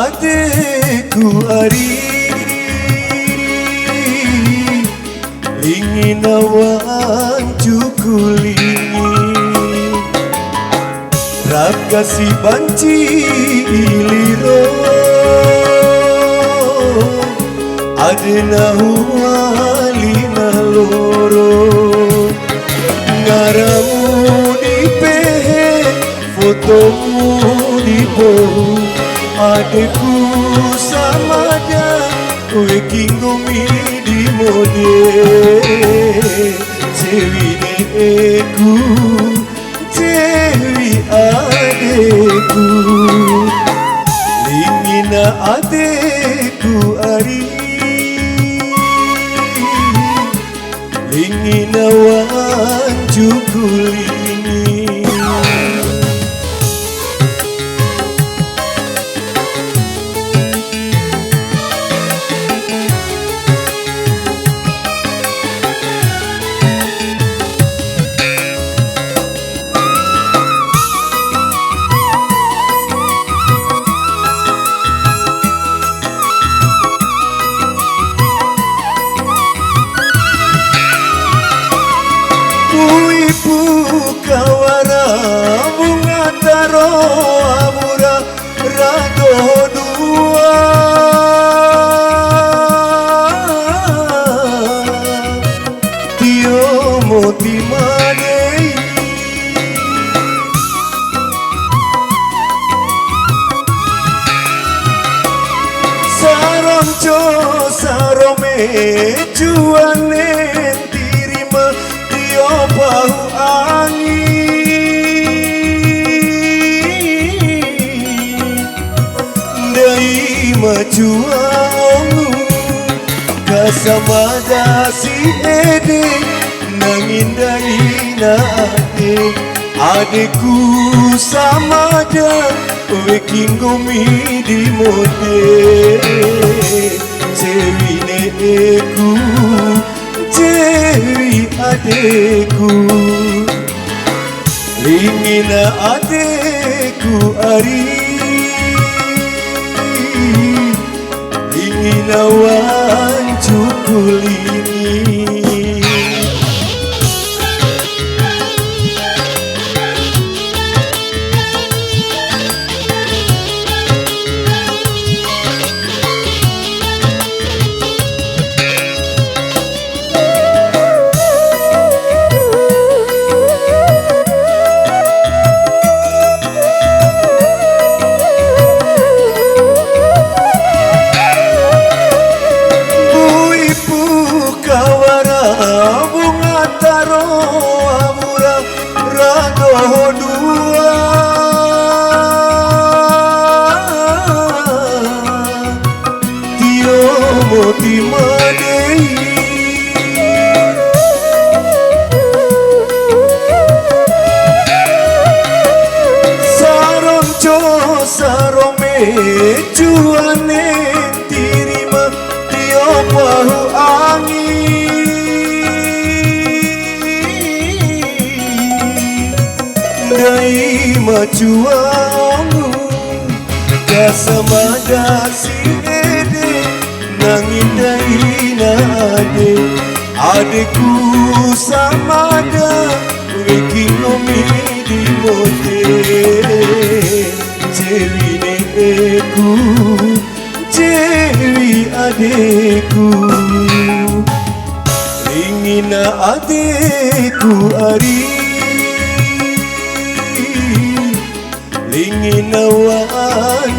adekku ari ingin awan cukulingi rap kasih banci iliro adena hualina loro ngaramu di pehe fotomu di bohu adekku samada kowe kingomi di mode Dewi neku Dewi adekku lingina adekku ari lingina wan cukulini kawara bunga taro amura rado dua tio moti madei sarong jo sarome juane tirima tio bahu majuangu kasamada si ede nangindai na adekku samada kowe kingomi di mode Dewi neku Dewi adekku lingina adekku ari inawan cukulini moti madei sarong jo sarome juane tirima tio bahu angin dai majuangu kasamada si ede nangindai na adekku samada kowe kingomi di mode Dewi neku Dewi adekku lingina adekku ari lingina wan